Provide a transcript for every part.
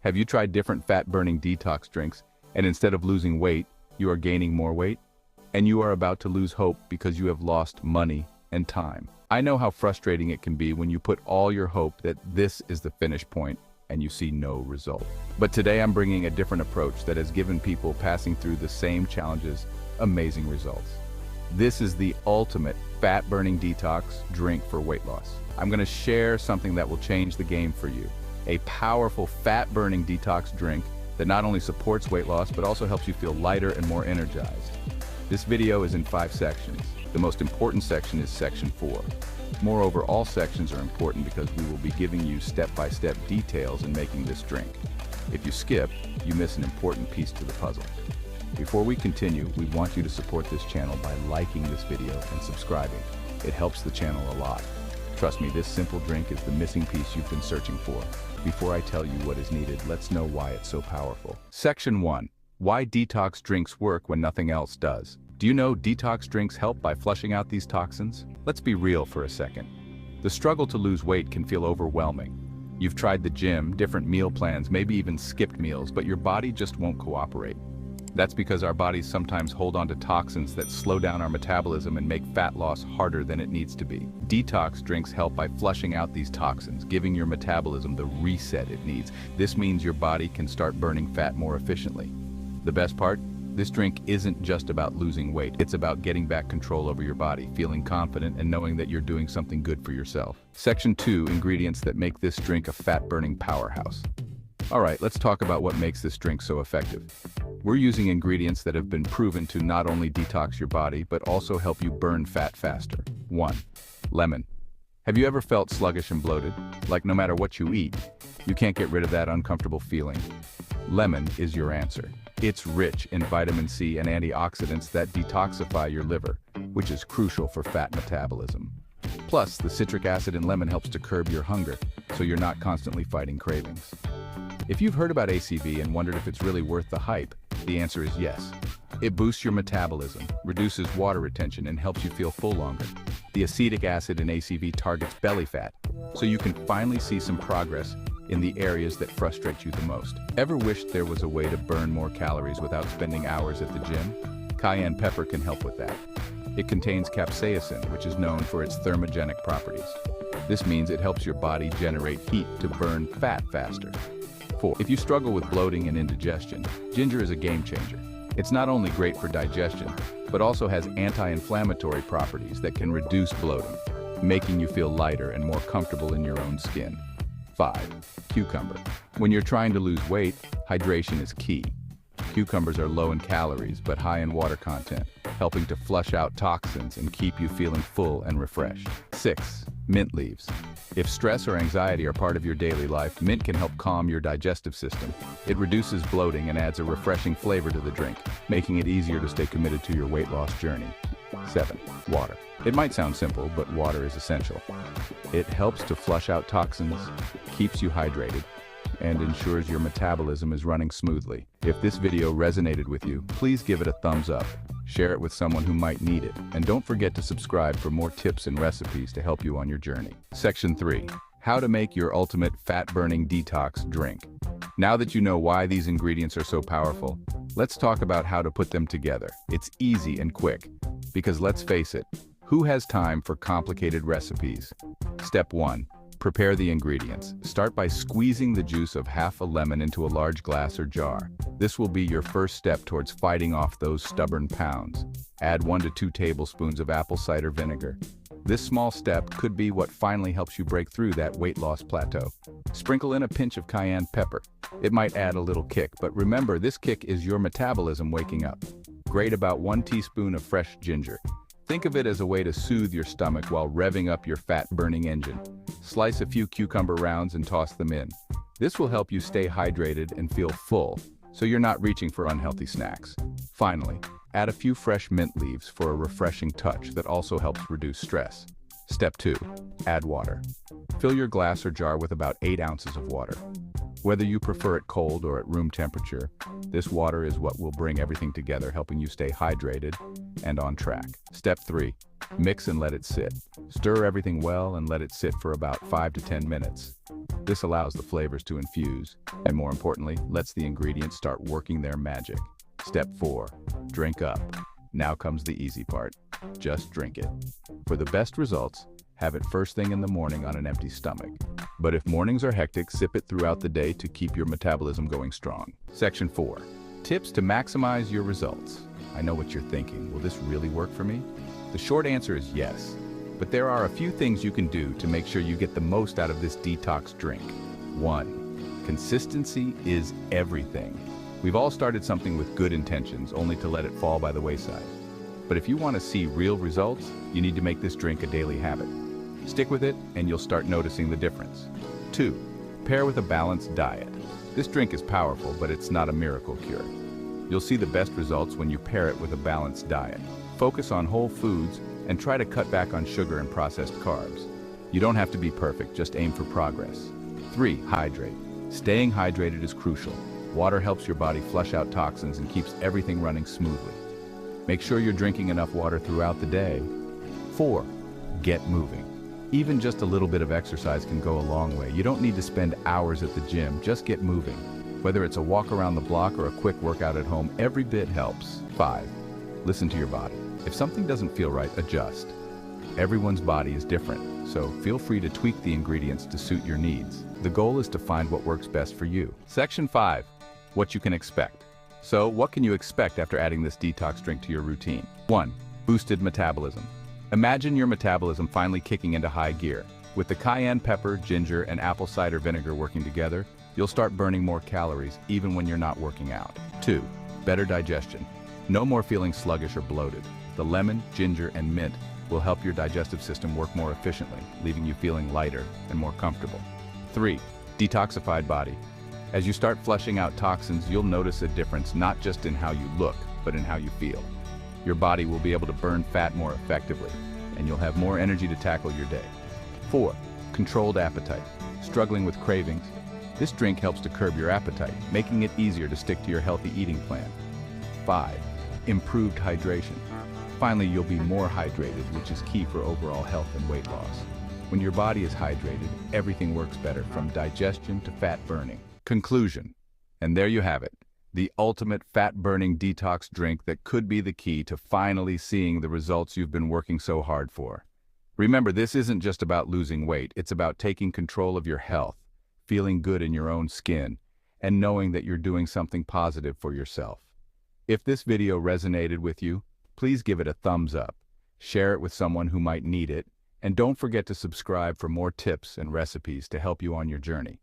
Have you tried different fat-burning detox drinks, and instead of losing weight, you are gaining more weight? And you are about to lose hope because you have lost money and time. I know how frustrating it can be when you put all your hope that this is the finish point and you see no result. But today I'm bringing a different approach that has given people passing through the same challenges amazing results. This is the ultimate fat-burning detox drink for weight loss. I'm going to share something that will change the game for you. A powerful fat-burning detox drink that not only supports weight loss but also helps you feel lighter and more energized. This video is in 5 sections. The most important section is section 4. Moreover, all sections are important because we will be giving you step-by-step details in making this drink. If you skip, you miss an important piece to the puzzle. Before we continue, we want you to support this channel by liking this video and subscribing. It helps the channel a lot. Trust me, this simple drink is the missing piece you've been searching for. Before I tell you what is needed, let's know why it's so powerful. Section 1. Why detox drinks work when nothing else does. Do you know detox drinks help by flushing out these toxins? Let's be real for a second. The struggle to lose weight can feel overwhelming. You've tried the gym, different meal plans, maybe even skipped meals, but your body just won't cooperate. That's because our bodies sometimes hold on to toxins that slow down our metabolism and make fat loss harder than it needs to be. Detox drinks help by flushing out these toxins, giving your metabolism the reset it needs. This means your body can start burning fat more efficiently. The best part? This drink isn't just about losing weight. It's about getting back control over your body, feeling confident, and knowing that you're doing something good for yourself. Section 2. Ingredients that make this drink a fat-burning powerhouse. Alright, let's talk about what makes this drink so effective. We're using ingredients that have been proven to not only detox your body, but also help you burn fat faster. 1. Lemon. Have you ever felt sluggish and bloated? Like no matter what you eat, you can't get rid of that uncomfortable feeling? Lemon is your answer. It's rich in vitamin C and antioxidants that detoxify your liver, which is crucial for fat metabolism. Plus, the citric acid in lemon helps to curb your hunger, so you're not constantly fighting cravings. If you've heard about ACV and wondered if it's really worth the hype, the answer is yes. It boosts your metabolism, reduces water retention, and helps you feel full longer. The acetic acid in ACV targets belly fat, so you can finally see some progress in the areas that frustrate you the most. Ever wished there was a way to burn more calories without spending hours at the gym? Cayenne pepper can help with that. It contains capsaicin, which is known for its thermogenic properties. This means it helps your body generate heat to burn fat faster. 4. If you struggle with bloating and indigestion, ginger is a game changer. It's not only great for digestion, but also has anti-inflammatory properties that can reduce bloating, making you feel lighter and more comfortable in your own skin. 5. Cucumber. When you're trying to lose weight, hydration is key. Cucumbers are low in calories but high in water content, helping to flush out toxins and keep you feeling full and refreshed. 6. Mint leaves. If stress or anxiety are part of your daily life, mint can help calm your digestive system. It reduces bloating and adds a refreshing flavor to the drink, making it easier to stay committed to your weight loss journey. 7. Water. It might sound simple, but water is essential. It helps to flush out toxins, keeps you hydrated, and ensures your metabolism is running smoothly. If this video resonated with you, please give it a thumbs up. Share it with someone who might need it, and don't forget to subscribe for more tips and recipes to help you on your journey. Section 3. How to make your ultimate fat-burning detox drink. Now that you know why these ingredients are so powerful, let's talk about how to put them together. It's easy and quick, because let's face it, who has time for complicated recipes? Step 1. Prepare the ingredients. Start by squeezing the juice of half a lemon into a large glass or jar. This will be your first step towards fighting off those stubborn pounds. Add 1 to 2 tablespoons of apple cider vinegar. This small step could be what finally helps you break through that weight loss plateau. Sprinkle in a pinch of cayenne pepper. It might add a little kick, but remember, this kick is your metabolism waking up. Grate about 1 teaspoon of fresh ginger. Think of it as a way to soothe your stomach while revving up your fat-burning engine. Slice a few cucumber rounds and toss them in. This will help you stay hydrated and feel full, so you're not reaching for unhealthy snacks. Finally, add a few fresh mint leaves for a refreshing touch that also helps reduce stress. Step 2. Add water. Fill your glass or jar with about 8 ounces of water. Whether you prefer it cold or at room temperature, this water is what will bring everything together, helping you stay hydrated and on track. Step 3. Mix and let it sit. Stir everything well and let it sit for about 5 to 10 minutes. This allows the flavors to infuse, and more importantly, lets the ingredients start working their magic. Step 4. Drink up. Now comes the easy part. Just drink it. For the best results, have it first thing in the morning on an empty stomach. But if mornings are hectic, sip it throughout the day to keep your metabolism going strong. Section 4. Tips to maximize your results. I know what you're thinking. Will this really work for me? The short answer is yes. But there are a few things you can do to make sure you get the most out of this detox drink. 1. Consistency is everything. We've all started something with good intentions, only to let it fall by the wayside. But if you want to see real results, you need to make this drink a daily habit. Stick with it, and you'll start noticing the difference. 2. Pair with a balanced diet. This drink is powerful, but it's not a miracle cure. You'll see the best results when you pair it with a balanced diet. Focus on whole foods and try to cut back on sugar and processed carbs. You don't have to be perfect, just aim for progress. 3. Hydrate. Staying hydrated is crucial. Water helps your body flush out toxins and keeps everything running smoothly. Make sure you're drinking enough water throughout the day. 4. Get moving. Even just a little bit of exercise can go a long way. You don't need to spend hours at the gym, just get moving. Whether it's a walk around the block or a quick workout at home, every bit helps. 5. Listen to your body. If something doesn't feel right, adjust. Everyone's body is different, so feel free to tweak the ingredients to suit your needs. The goal is to find what works best for you. Section 5. What you can expect. So, what can you expect after adding this detox drink to your routine? 1. Boosted metabolism. Imagine your metabolism finally kicking into high gear. With the cayenne pepper, ginger, and apple cider vinegar working together, you'll start burning more calories even when you're not working out. 2. Better digestion. No more feeling sluggish or bloated. The lemon, ginger, and mint will help your digestive system work more efficiently, leaving you feeling lighter and more comfortable. 3. Detoxified body. As you start flushing out toxins, you'll notice a difference not just in how you look, but in how you feel. Your body will be able to burn fat more effectively, and you'll have more energy to tackle your day. 4. Controlled appetite. Struggling with cravings? This drink helps to curb your appetite, making it easier to stick to your healthy eating plan. 5. Improved hydration. Finally, you'll be more hydrated, which is key for overall health and weight loss. When your body is hydrated, everything works better, from digestion to fat burning. Conclusion. And there you have it. The ultimate fat-burning detox drink that could be the key to finally seeing the results you've been working so hard for. Remember, this isn't just about losing weight. It's about taking control of your health, feeling good in your own skin, and knowing that you're doing something positive for yourself. If this video resonated with you, please give it a thumbs up, share it with someone who might need it, and don't forget to subscribe for more tips and recipes to help you on your journey.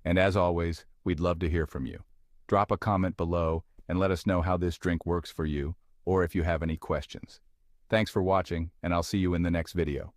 And as always, we'd love to hear from you. Drop a comment below and let us know how this drink works for you, or if you have any questions. Thanks for watching, and I'll see you in the next video.